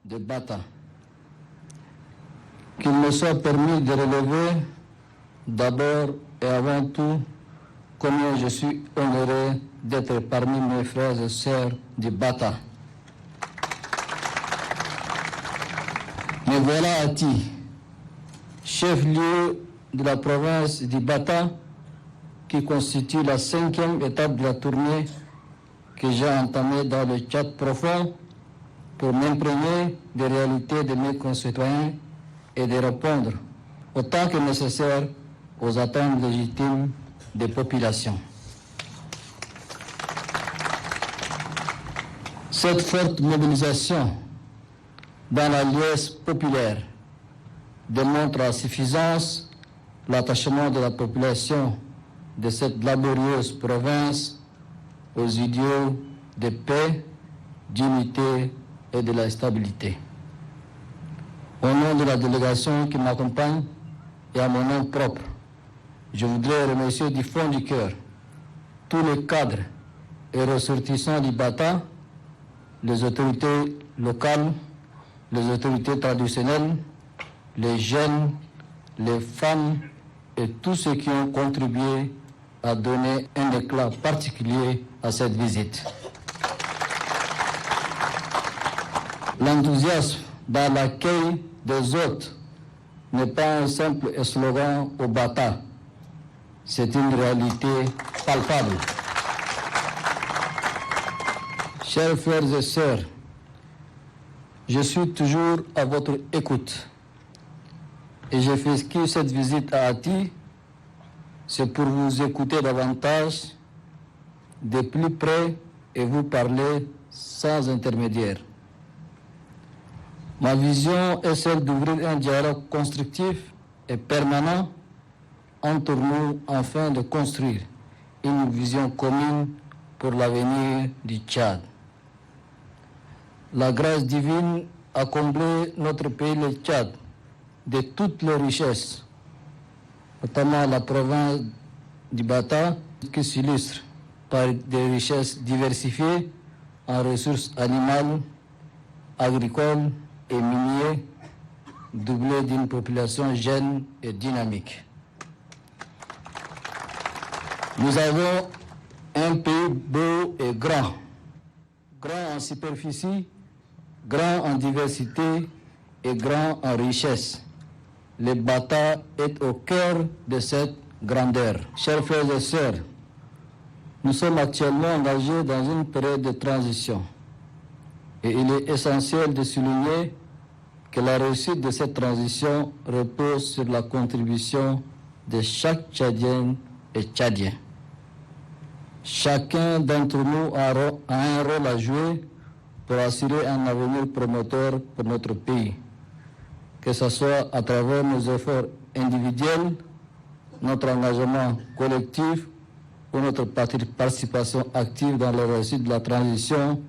de Bata. Qu'il me soit permis de relever d'abord et avant tout combien je suis honoré d'être parmi mes frères et sœurs du Bata. Me voilà Ati, chef-lieu de la province du Bata, qui constitue la 5e étape de la tournée que j'ai entamée dans le Tchad profond pour m'imprégner des réalités de mes concitoyens et de répondre autant que nécessaire aux attentes légitimes des populations. Cette forte mobilisation dans la liesse populaire démontre à suffisance l'attachement de la population de cette laborieuse province aux idéaux de paix, d'unité et de la stabilité. Au nom de la délégation qui m'accompagne et à mon nom propre, je voudrais remercier du fond du cœur tous les cadres et ressortissants du Bata, les autorités locales, les autorités traditionnelles, les jeunes, les femmes et tous ceux qui ont contribué à donner un éclat particulier à cette visite. L'enthousiasme dans l'accueil des hôtes n'est pas un simple slogan au Bata, c'est une réalité palpable. Chers frères et sœurs, je suis toujours à votre écoute et j'ai fait cette visite à Ati, c'est pour vous écouter davantage, de plus près et vous parler sans intermédiaire. Ma vision est celle d'ouvrir un dialogue constructif et permanent entre nous afin de construire une vision commune pour l'avenir du Tchad. La grâce divine a comblé notre pays, le Tchad, de toutes les richesses, notamment la province du Bata, qui s'illustre par des richesses diversifiées en ressources animales, agricoles et minières, doublées d'une population jeune et dynamique. Nous avons un pays beau et grand, grand en superficie, grand en diversité et grand en richesse. Le Bata est au cœur de cette grandeur. Chers frères et sœurs, nous sommes actuellement engagés dans une période de transition et il est essentiel de souligner que la réussite de cette transition repose sur la contribution de chaque Tchadien et Tchadien. Chacun d'entre nous a un rôle à jouer pour assurer un avenir prometteur pour notre pays, que ce soit à travers nos efforts individuels, notre engagement collectif ou notre participation active dans la réussite de la transition.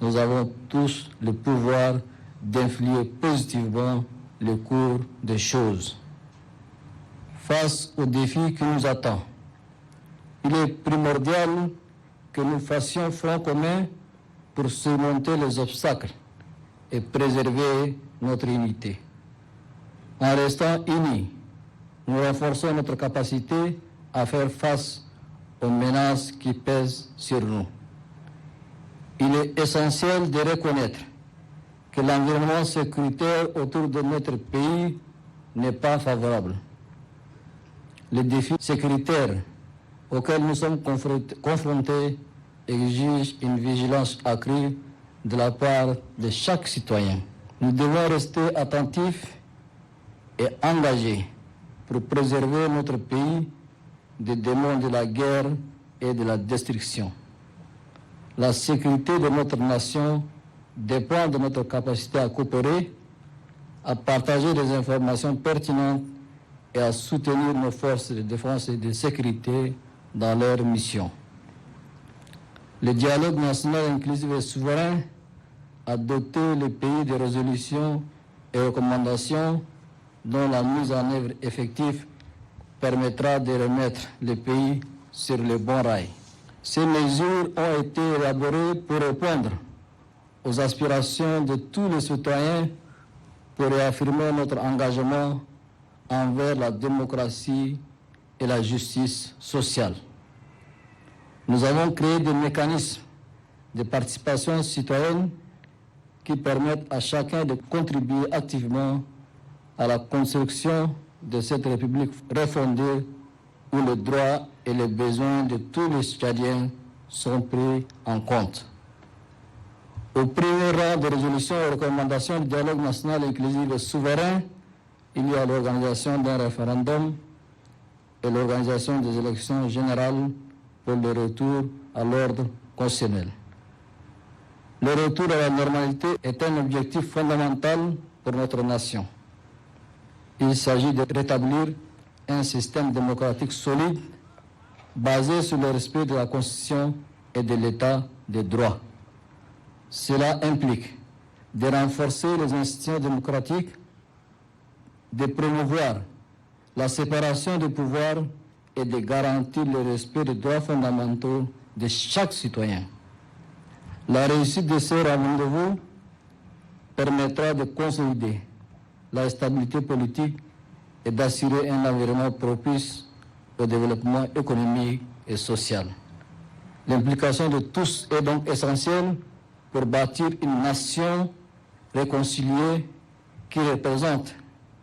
Nous avons tous le pouvoir d'influer positivement le cours des choses. Face aux défis qui nous attendent, il est primordial que nous fassions front commun pour surmonter les obstacles et préserver notre unité. En restant unis, nous renforçons notre capacité à faire face aux menaces qui pèsent sur nous. Il est essentiel de reconnaître que l'environnement sécuritaire autour de notre pays n'est pas favorable. Les défis sécuritaires auxquels nous sommes confrontés exigent une vigilance accrue de la part de chaque citoyen. Nous devons rester attentifs et engagés pour préserver notre pays des démons de la guerre et de la destruction. La sécurité de notre nation dépend de notre capacité à coopérer, à partager des informations pertinentes et à soutenir nos forces de défense et de sécurité dans leur mission. Le dialogue national inclusif et souverain a doté le pays de résolutions et recommandations dont la mise en œuvre effective permettra de remettre le pays sur le bon rail. Ces mesures ont été élaborées pour répondre aux aspirations de tous les citoyens pour réaffirmer notre engagement envers la démocratie et la justice sociale. Nous avons créé des mécanismes de participation citoyenne qui permettent à chacun de contribuer activement à la construction de cette République refondée où les droits et les besoins de tous les citoyens sont pris en compte. Au premier rang de résolutions et recommandations du dialogue national inclusif et souverain, il y a l'organisation d'un référendum et l'organisation des élections générales pour le retour à l'ordre constitutionnel. Le retour à la normalité est un objectif fondamental pour notre nation. Il s'agit de rétablir un système démocratique solide basé sur le respect de la Constitution et de l'État de droit. Cela implique de renforcer les institutions démocratiques, de promouvoir la séparation des pouvoirs et de garantir le respect des droits fondamentaux de chaque citoyen. La réussite de ce rendez-vous permettra de consolider la stabilité politique et d'assurer un environnement propice au développement économique et social. L'implication de tous est donc essentielle pour bâtir une nation réconciliée qui représente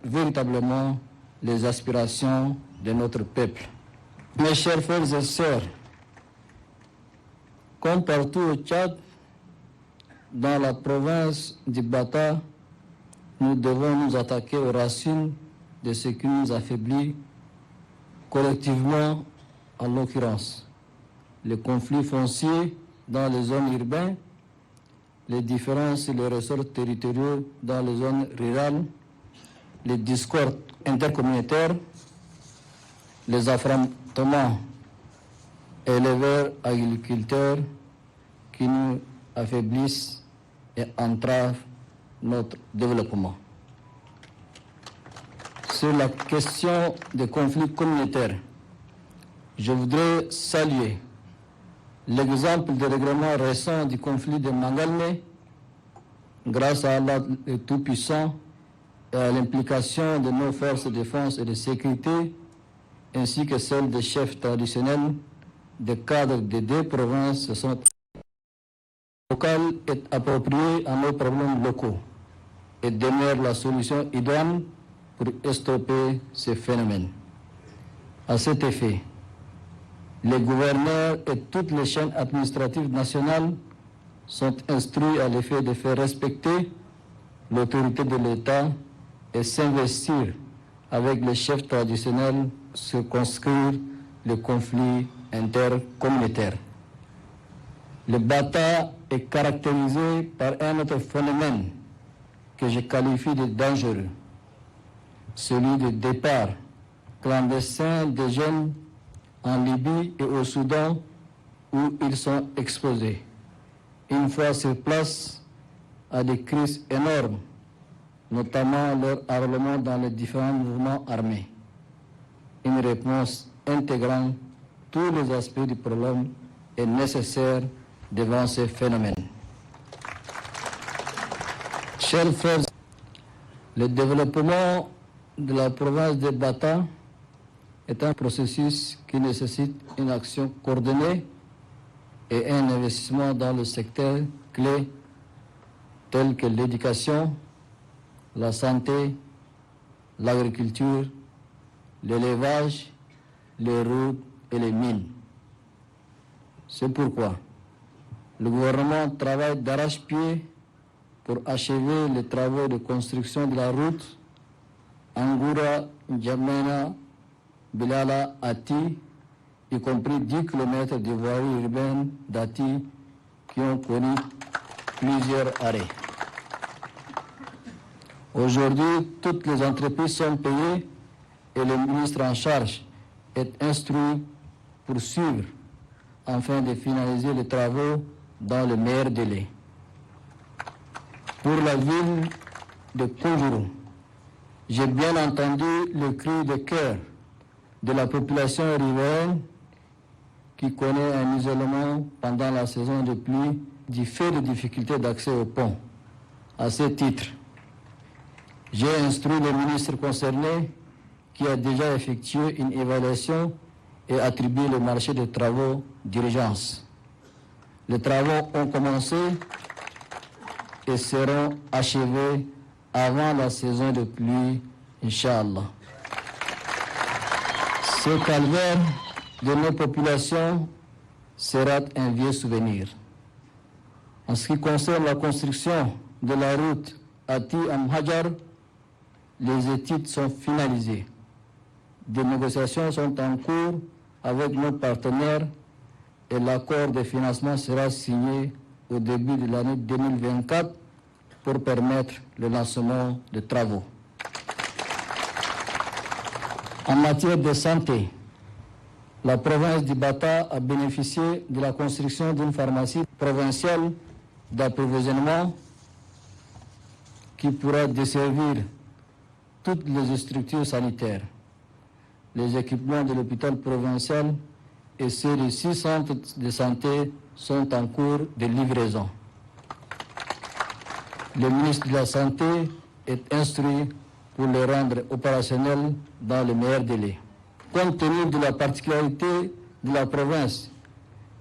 véritablement les aspirations de notre peuple. Mes chers frères et sœurs, comme partout au Tchad, dans la province du Bata, nous devons nous attaquer aux racines de ce qui nous affaiblit collectivement, en l'occurrence les conflits fonciers dans les zones urbaines, les différences et les ressorts territoriaux dans les zones rurales, les discordes intercommunautaires, les affrontements éleveurs-agriculteurs qui nous affaiblissent et entravent notre développement. Sur la question des conflits communautaires, je voudrais saluer l'exemple de règlement récent du conflit de Mangalmé, grâce à Allah le Tout-Puissant et à l'implication de nos forces de défense et de sécurité, ainsi que celle des chefs traditionnels, des cadres des deux provinces se sont locales et appropriées à nos problèmes locaux et demeurent la solution idoine pour stopper ces phénomènes. À cet effet, les gouverneurs et toutes les chaînes administratives nationales sont instruits à l'effet de faire respecter l'autorité de l'État et s'investir avec les chefs traditionnels circonscrire les conflits intercommunautaires. Le Bata est caractérisé par un autre phénomène que je qualifie de dangereux, celui du départ clandestin des jeunes en Libye et au Soudan où ils sont exposés, une fois sur place, à des crises énormes, notamment leur enrôlement dans les différents mouvements armés. Une réponse intégrant tous les aspects du problème est nécessaire devant ces phénomènes. Chers frères, le développement de la province de Bata est un processus qui nécessite une action coordonnée et un investissement dans le secteur clé tels que l'éducation, la santé, l'agriculture, l'élevage, les routes et les mines. C'est pourquoi le gouvernement travaille d'arrache-pied pour achever les travaux de construction de la route Angoura, N'Djamena, Bilala, Ati, y compris 10 km de voirie urbaine d'Ati qui ont connu plusieurs arrêts. Aujourd'hui, toutes les entreprises sont payées et le ministre en charge est instruit pour suivre afin de finaliser les travaux dans le meilleur délai. Pour la ville de Koujourou, j'ai bien entendu le cri de cœur de la population riveraine qui connaît un isolement pendant la saison de pluie du fait de difficultés d'accès au pont. À ce titre, j'ai instruit le ministre concerné qui a déjà effectué une évaluation et attribué le marché des travaux d'urgence. Les travaux ont commencé et seront achevés avant la saison de pluie, Inch'Allah. Ce calvaire de nos populations sera un vieux souvenir. En ce qui concerne la construction de la route Ati-Amhajar, les études sont finalisées. Des négociations sont en cours avec nos partenaires et l'accord de financement sera signé au début de l'année 2024 pour permettre le lancement des travaux. En matière de santé, la province du Bata a bénéficié de la construction d'une pharmacie provinciale d'approvisionnement qui pourra desservir toutes les structures sanitaires. Les équipements de l'hôpital provincial et ceux de 6 centres de santé sont en cours de livraison. Le ministre de la Santé est instruit pour les rendre opérationnels dans le meilleur délai. Compte tenu de la particularité de la province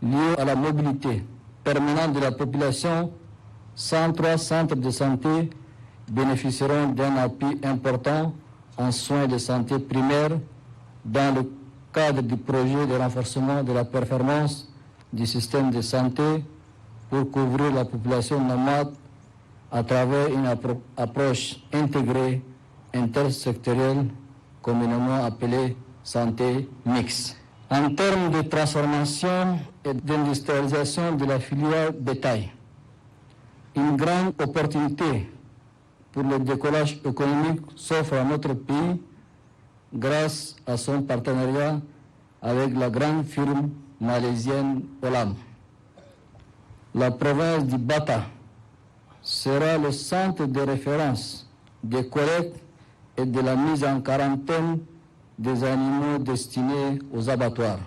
liée à la mobilité permanente de la population, 103 centres de santé bénéficieront d'un appui important en soins de santé primaires dans le cadre du projet de renforcement de la performance du système de santé pour couvrir la population nomade à travers une approche intégrée intersectorielle communément appelée santé mixte. En termes de transformation et d'industrialisation de la filière bétail, une grande opportunité pour le décollage économique s'offre à notre pays grâce à son partenariat avec la grande firme malaisienne Olam. La province du Bata sera le centre de référence des collectes et de la mise en quarantaine des animaux destinés aux abattoirs.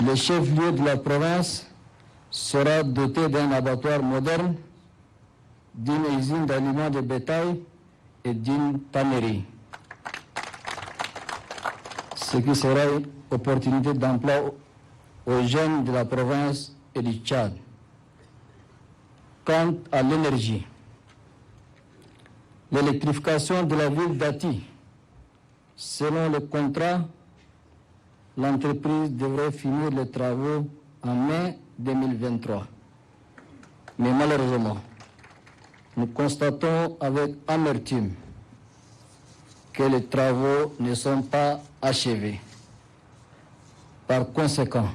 Le chef-lieu de la province sera doté d'un abattoir moderne, d'une usine d'aliments de bétail et d'une tannerie, ce qui sera une opportunité d'emploi aux jeunes de la province et du Tchad. Quant à l'énergie, l'électrification de la ville d'Ati, selon le contrat, l'entreprise devrait finir les travaux en mai 2023. Mais malheureusement, nous constatons avec amertume que les travaux ne sont pas achevés. Par conséquent,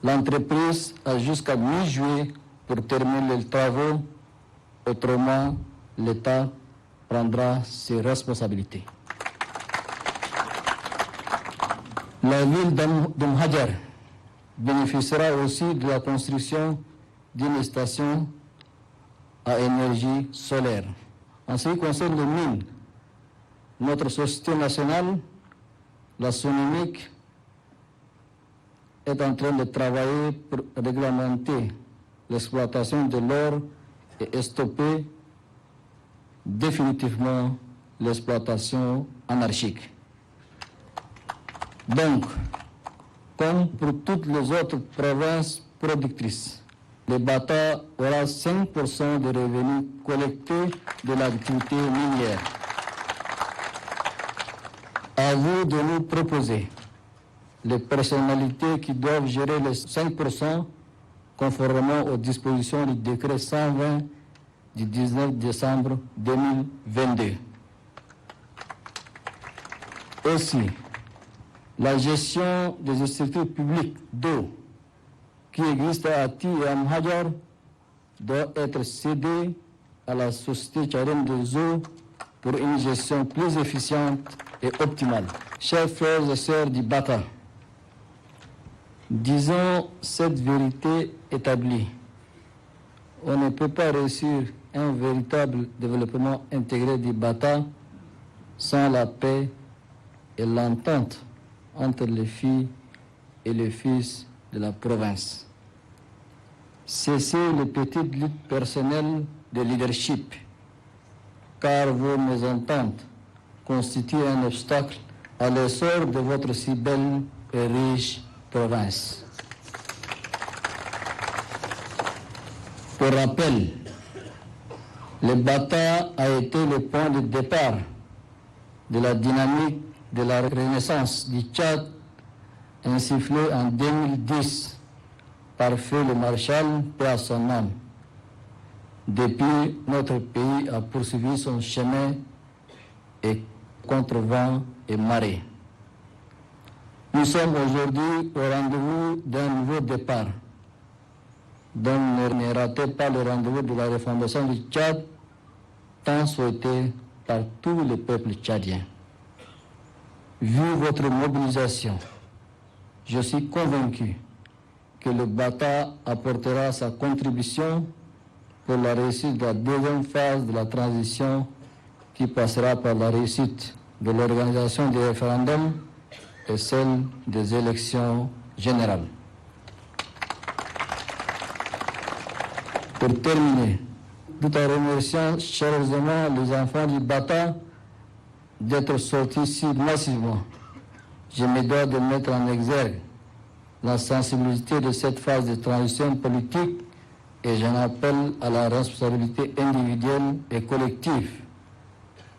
l'entreprise a jusqu'à mi-juillet pour terminer les travaux, autrement l'État prendra ses responsabilités. La ville d'Amhajar bénéficiera aussi de la construction d'une station à énergie solaire. En ce qui concerne les mines, notre société nationale, la SONAMIC, est en train de travailler pour réglementer l'exploitation de l'or et stopper définitivement l'exploitation anarchique. Donc, comme pour toutes les autres provinces productrices, le Bata aura 5% des revenus collectés de l'activité minière. À vous de nous proposer les personnalités qui doivent gérer les 5% conformément aux dispositions du décret 120 du 19 décembre 2022. Aussi, la gestion des structures publiques d'eau qui existent à Ati et à Amhajar doit être cédée à la Société tchadienne des eaux pour une gestion plus efficiente et optimale. Chers frères et sœurs du Bata, disons cette vérité établie. On ne peut pas réussir un véritable développement intégré du Bata sans la paix et l'entente entre les filles et les fils de la province. Cessez les petites luttes personnelles de leadership, car vos mésententes constituent un obstacle à l'essor de votre si belle et riche province. Pour rappel, le Bata a été le point de départ de la dynamique de la renaissance du Tchad insufflée en 2010 par Feu le Marshal, paix à son âme. Depuis, notre pays a poursuivi son chemin et contre vent et marée. Nous sommes aujourd'hui au rendez-vous d'un nouveau départ. Donc ne ratez pas le rendez-vous de la refondation du Tchad, tant souhaité par tous les peuples tchadiens. Vu votre mobilisation, je suis convaincu que le Bata apportera sa contribution pour la réussite de la deuxième phase de la transition qui passera par la réussite de l'organisation des référendums et celle des élections générales. Pour terminer, tout en remerciant chaleureusement les enfants du Bata d'être sortis si massivement, je me dois de mettre en exergue la sensibilité de cette phase de transition politique et j'en appelle à la responsabilité individuelle et collective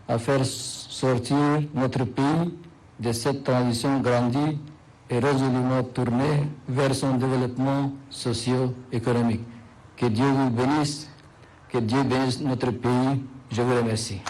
à faire sortir notre pays de cette transition grandie et résolument tournée vers son développement socio-économique. Que Dieu vous bénisse, que Dieu bénisse notre pays. Je vous remercie.